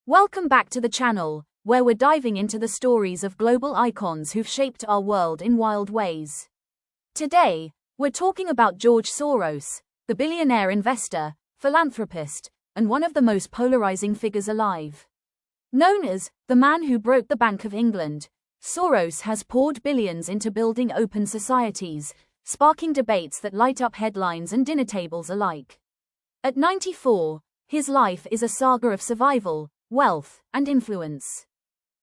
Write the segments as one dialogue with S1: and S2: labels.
S1: Welcome back to the channel, where we're diving into the stories of global icons who've shaped our world in wild ways. Today, we're talking about George Soros, the billionaire investor, philanthropist, and one of the most polarizing figures alive. Known as the man who broke the Bank of England, Soros has poured billions into building open societies, sparking debates that light up headlines and dinner tables alike. At 94, his life is a saga of survival, wealth, and influence.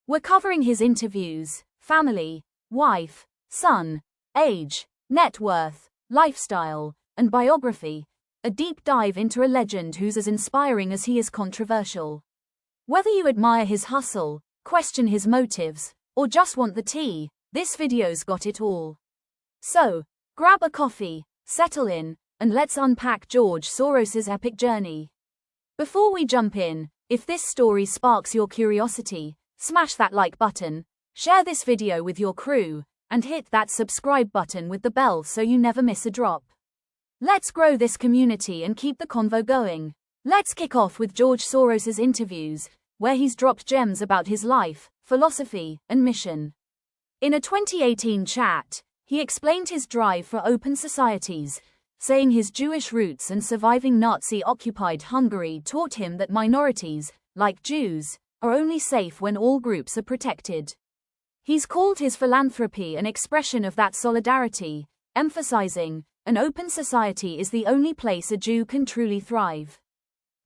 S1: We're covering his interviews, family, wife, son, age, net worth, lifestyle, and biography, a deep dive into a legend who's as inspiring as he is controversial. Whether you admire his hustle, question his motives, or just want the tea, this video's got it all. So, grab a coffee, settle in, and let's unpack George Soros's epic journey. Before we jump in, if this story sparks your curiosity, smash that like button, share this video with your crew, and hit that subscribe button with the bell so you never miss a drop. Let's grow this community and keep the convo going. Let's kick off with George Soros's interviews, where he's dropped gems about his life, philosophy, and mission. In a 2018 chat, he explained his drive for open societies, saying his Jewish roots and surviving Nazi-occupied Hungary taught him that minorities, like Jews, are only safe when all groups are protected. He's called his philanthropy an expression of that solidarity, emphasizing, an open society is the only place a Jew can truly thrive.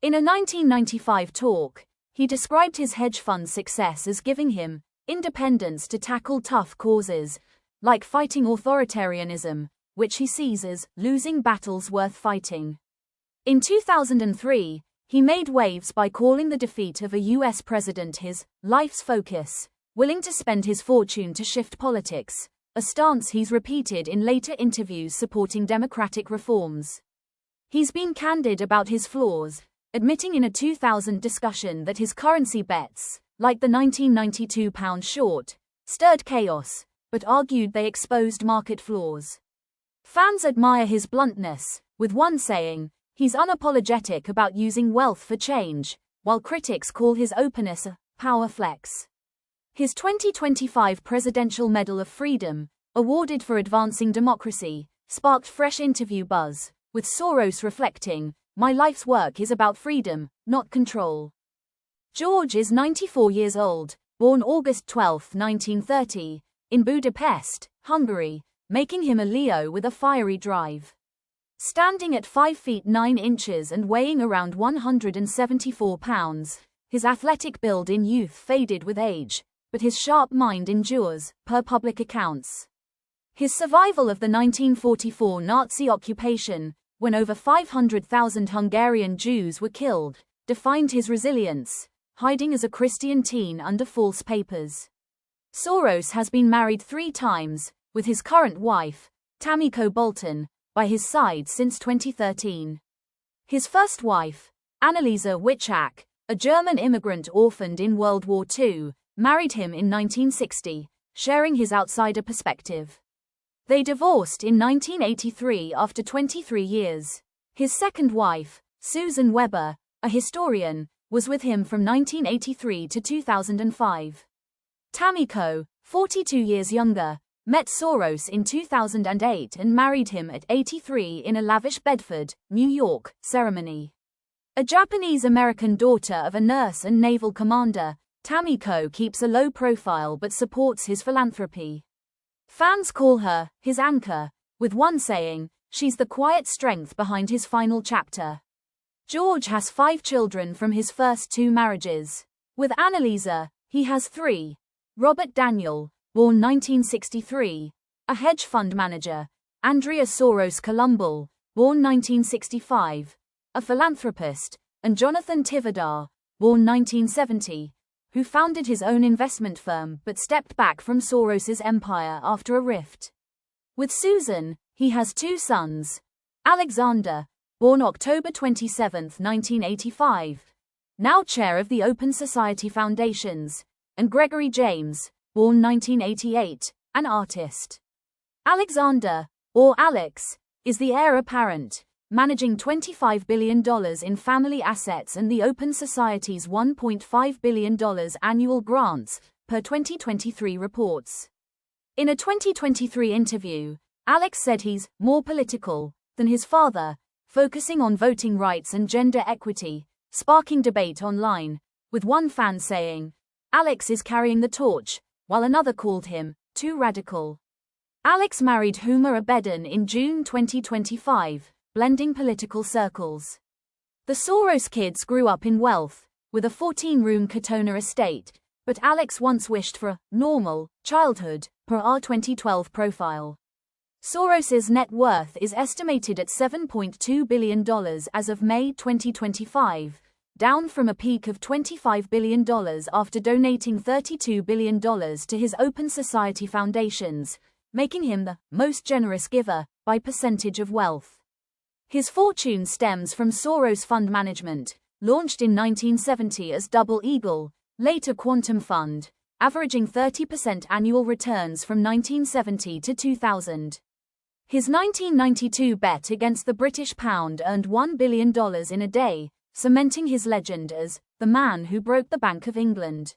S1: In a 1995 talk, he described his hedge fund success as giving him independence to tackle tough causes, like fighting authoritarianism, which he sees as losing battles worth fighting. In 2003, he made waves by calling the defeat of a US president his life's focus, willing to spend his fortune to shift politics, a stance he's repeated in later interviews supporting democratic reforms. He's been candid about his flaws, admitting in a 2000 discussion that his currency bets, like the 1992 pound short, stirred chaos, but argued they exposed market flaws. Fans admire his bluntness, with one saying, he's unapologetic about using wealth for change, while critics call his openness a power flex. His 2025 Presidential Medal of Freedom, awarded for advancing democracy, sparked fresh interview buzz, with Soros reflecting, "My life's work is about freedom, not control." George is 94 years old, born August 12, 1930, in Budapest, Hungary, making him a Leo with a fiery drive. Standing at 5 feet 9 inches and weighing around 174 pounds, his athletic build in youth faded with age, but his sharp mind endures, per public accounts. His survival of the 1944 Nazi occupation, when over 500,000 Hungarian Jews were killed, defined his resilience, hiding as a Christian teen under false papers. Soros has been married 3 times, with his current wife, Tamiko Bolton, by his side since 2013. His first wife, Anneliese Wiczak, a German immigrant orphaned in World War II, married him in 1960, sharing his outsider perspective. They divorced in 1983 after 23 years. His second wife, Susan Weber, a historian, was with him from 1983 to 2005. Tamiko, 42 years younger, met Soros in 2008 and married him at 83 in a lavish Bedford, New York, ceremony. A Japanese-American daughter of a nurse and naval commander, Tamiko keeps a low profile but supports his philanthropy. Fans call her his anchor, with one saying, she's the quiet strength behind his final chapter. George has 5 children from his first 2 marriages. With Anneliese, he has 3. Robert Daniel, born 1963, a hedge fund manager; Andrea Soros Columbal, born 1965, a philanthropist; and Jonathan Tivadar, born 1970, who founded his own investment firm but stepped back from Soros's empire after a rift. With Susan, he has 2 sons: Alexander, born October 27, 1985, now chair of the Open Society Foundations, and Gregory James, born 1988, an artist. Alexander, or Alex, is the heir apparent, managing $25 billion in family assets and the Open Society's $1.5 billion annual grants, per 2023 reports. In a 2023 interview, Alex said he's more political than his father, focusing on voting rights and gender equity, sparking debate online, with one fan saying, "Alex is carrying the torch," while another called him too radical. Alex married Huma Abedin in June 2025, blending political circles. The Soros kids grew up in wealth, with a 14-room Katona estate, but Alex once wished for a normal childhood, per our 2012 profile. Soros's net worth is estimated at $7.2 billion as of May 2025, down from a peak of $25 billion after donating $32 billion to his Open Society foundations, making him the most generous giver by percentage of wealth. His fortune stems from Soros Fund Management, launched in 1970 as Double Eagle, later Quantum Fund, averaging 30% annual returns from 1970 to 2000. His 1992 bet against the British pound earned $1 billion in a day, cementing his legend as the man who broke the Bank of England.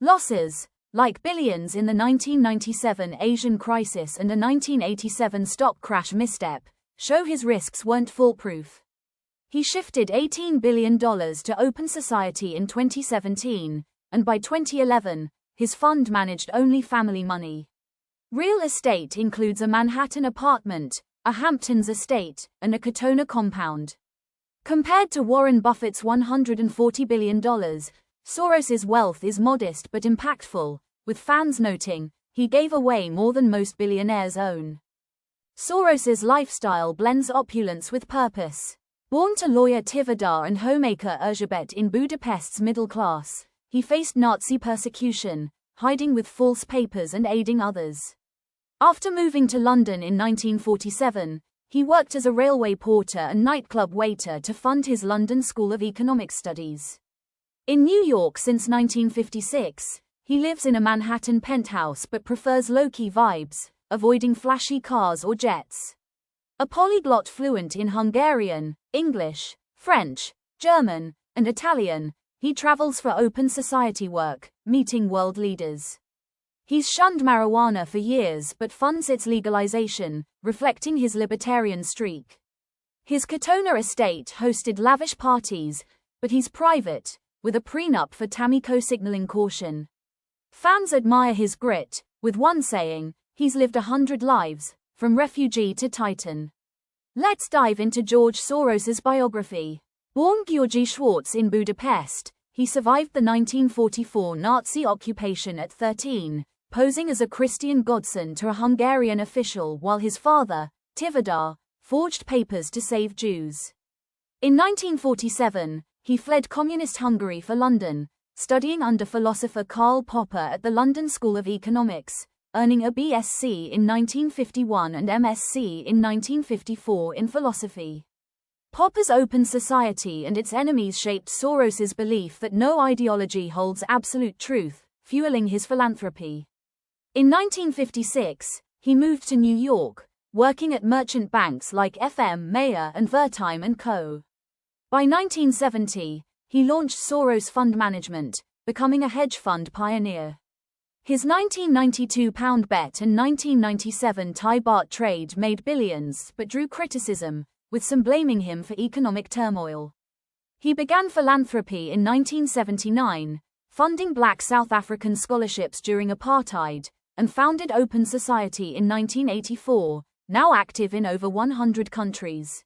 S1: Losses, like billions in the 1997 Asian crisis and a 1987 stock crash misstep, show his risks weren't foolproof. He shifted $18 billion to Open Society in 2017, and by 2011, his fund managed only family money. Real estate includes a Manhattan apartment, a Hamptons estate, and a Katona compound. Compared to Warren Buffett's $140 billion, Soros's wealth is modest but impactful, with fans noting, he gave away more than most billionaires own. Soros's lifestyle blends opulence with purpose. Born to lawyer Tivadar and homemaker Erzsébet in Budapest's middle class, he faced Nazi persecution, hiding with false papers and aiding others. After moving to London in 1947, he worked as a railway porter and nightclub waiter to fund his London School of Economics studies. In New York since 1956, he lives in a Manhattan penthouse but prefers low-key vibes, avoiding flashy cars or jets. A polyglot fluent in Hungarian, English, French, German, and Italian, he travels for Open Society work, meeting world leaders. He's shunned marijuana for years but funds its legalization, reflecting his libertarian streak. His Katona estate hosted lavish parties, but he's private, with a prenup for Tamiko signaling caution. Fans admire his grit, with one saying, he's lived 100 lives, from refugee to titan. Let's dive into George Soros's biography. Born György Schwartz in Budapest, he survived the 1944 Nazi occupation at 13, posing as a Christian godson to a Hungarian official while his father, Tivadar, forged papers to save Jews. In 1947, he fled communist Hungary for London, studying under philosopher Karl Popper at the London School of Economics, earning a BSc in 1951 and MSc in 1954 in philosophy. Popper's Open Society and its enemies shaped Soros's belief that no ideology holds absolute truth, fueling his philanthropy. In 1956, he moved to New York, working at merchant banks like FM Mayer and Wertheim & Co. By 1970, he launched Soros Fund Management, becoming a hedge fund pioneer. His 1992 pound bet and 1997 Thai baht trade made billions but drew criticism, with some blaming him for economic turmoil. He began philanthropy in 1979, funding black South African scholarships during apartheid, and founded Open Society in 1984, now active in over 100 countries.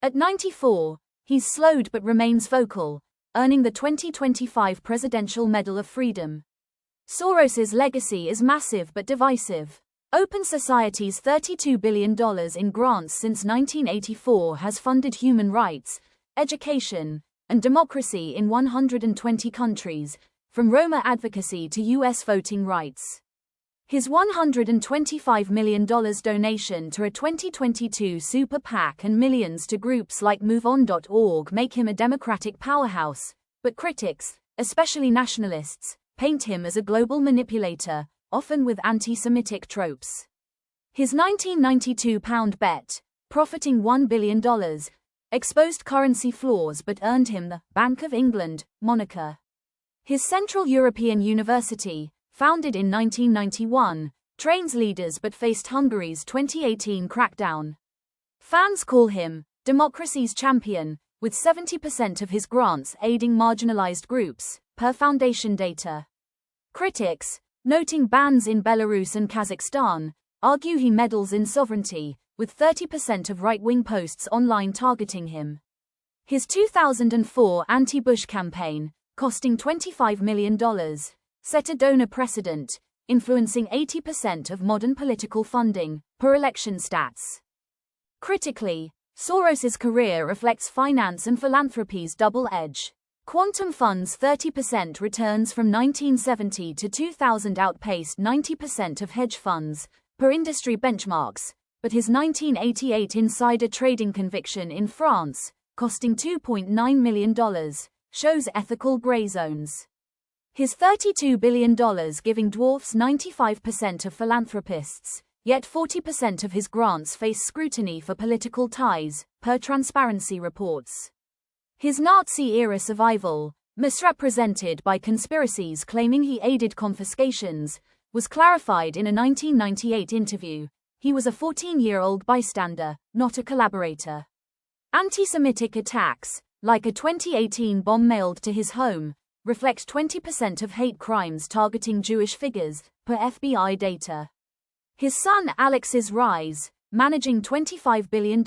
S1: At 94, he's slowed but remains vocal, earning the 2025 Presidential Medal of Freedom. Soros's legacy is massive but divisive. Open Society's $32 billion in grants since 1984 has funded human rights, education, and democracy in 120 countries, from Roma advocacy to U.S. voting rights. His $125 million donation to a 2022 super PAC and millions to groups like MoveOn.org make him a democratic powerhouse, but critics, especially nationalists, paint him as a global manipulator, often with anti-Semitic tropes. His 1992 pound bet, profiting $1 billion, exposed currency flaws but earned him the Bank of England moniker. His Central European University, founded in 1991, trains leaders but faced Hungary's 2018 crackdown. Fans call him democracy's champion, with 70% of his grants aiding marginalized groups, per foundation data. Critics, noting bans in Belarus and Kazakhstan, argue he meddles in sovereignty, with 30% of right-wing posts online targeting him. His 2004 anti-Bush campaign, costing $25 million, set a donor precedent, influencing 80% of modern political funding, per election stats. Critically, Soros's career reflects finance and philanthropy's double edge. Quantum funds' 30% returns from 1970 to 2000 outpaced 90% of hedge funds, per industry benchmarks, but his 1988 insider trading conviction in France, costing $2.9 million, shows ethical gray zones. His $32 billion giving dwarfs 95% of philanthropists, yet 40% of his grants face scrutiny for political ties, per Transparency reports. His Nazi-era survival, misrepresented by conspiracies claiming he aided confiscations, was clarified in a 1998 interview. He was a 14-year-old bystander, not a collaborator. Anti-Semitic attacks, like a 2018 bomb mailed to his home, reflect 20% of hate crimes targeting Jewish figures, per FBI data. His son Alex's rise, managing $25 billion,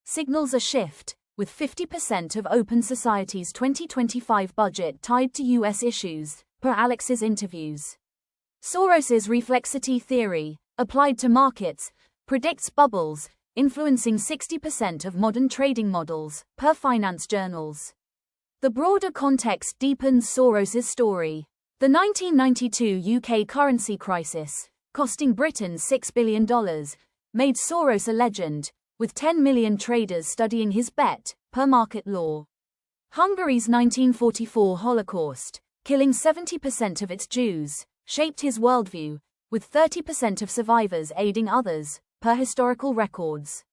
S1: signals a shift, with 50% of Open Society's 2025 budget tied to U.S. issues, per Alex's interviews. Soros's reflexity theory, applied to markets, predicts bubbles, influencing 60% of modern trading models, per finance journals. The broader context deepens Soros's story. The 1992 UK currency crisis, costing Britain $6 billion, made Soros a legend, with 10 million traders studying his bet, per market law. Hungary's 1944 Holocaust, killing 70% of its Jews, shaped his worldview, with 30% of survivors aiding others, per historical records.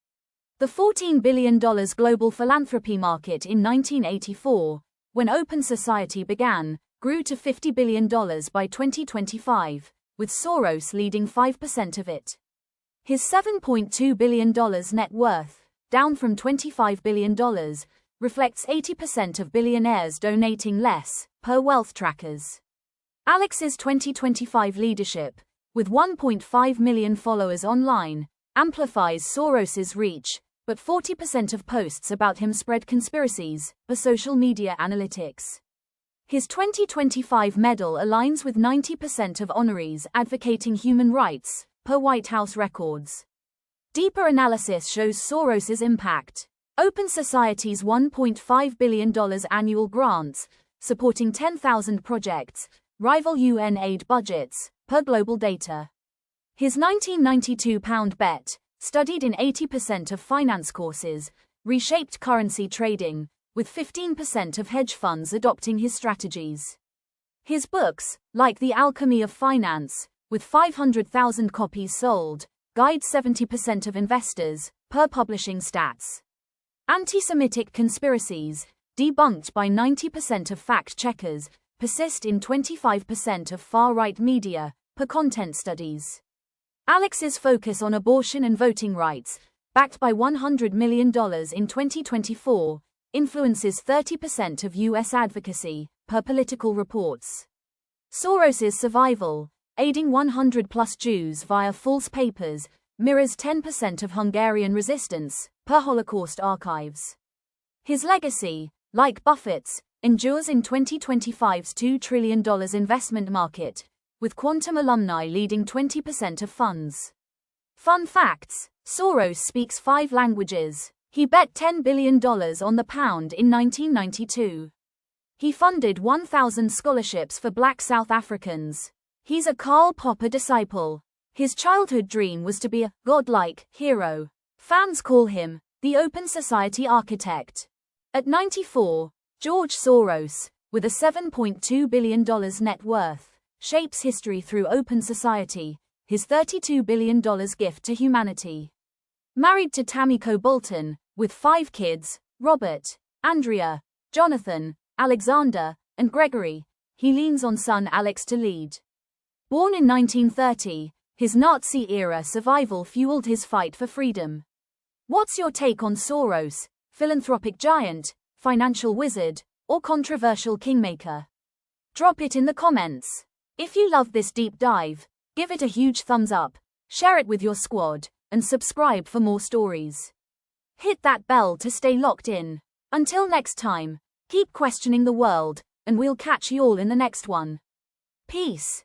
S1: The $14 billion global philanthropy market in 1984, when Open Society began, grew to $50 billion by 2025, with Soros leading 5% of it. His $7.2 billion net worth, down from $25 billion, reflects 80% of billionaires donating less, per wealth trackers. Alex's 2025 leadership, with 1.5 million followers online, amplifies Soros's reach, but 40% of posts about him spread conspiracies, per social media analytics. His 2025 medal aligns with 90% of honorees advocating human rights, per White House records. Deeper analysis shows Soros's impact. Open Society's $1.5 billion annual grants, supporting 10,000 projects, rival UN aid budgets, per global data. His 1992 pound bet, studied in 80% of finance courses, reshaped currency trading, with 15% of hedge funds adopting his strategies. His books, like The Alchemy of Finance, with 500,000 copies sold, guide 70% of investors, per publishing stats. Anti-Semitic conspiracies, debunked by 90% of fact-checkers, persist in 25% of far-right media, per content studies. Alex's focus on abortion and voting rights, backed by $100 million in 2024, influences 30% of U.S. advocacy, per Political reports. Soros's survival, aiding 100-plus Jews via false papers, mirrors 10% of Hungarian resistance, per Holocaust archives. His legacy, like Buffett's, endures in 2025's $2 trillion investment market, with quantum alumni leading 20% of funds. Fun facts: Soros speaks 5 languages. He bet $10 billion on the pound in 1992. He funded 1,000 scholarships for black South Africans. He's a Karl Popper disciple. His childhood dream was to be a godlike hero. Fans call him the Open Society architect. At 94, George Soros, with a $7.2 billion net worth, shapes history through Open Society, his $32 billion gift to humanity. Married to Tamiko Bolton, with 5 kids, Robert, Andrea, Jonathan, Alexander, and Gregory, he leans on son Alex to lead. Born in 1930, his Nazi-era survival fueled his fight for freedom. What's your take on Soros, philanthropic giant, financial wizard, or controversial kingmaker? Drop it in the comments. If you love this deep dive, give it a huge thumbs up, share it with your squad, and subscribe for more stories. Hit that bell to stay locked in. Until next time, keep questioning the world, and we'll catch you all in the next one. Peace.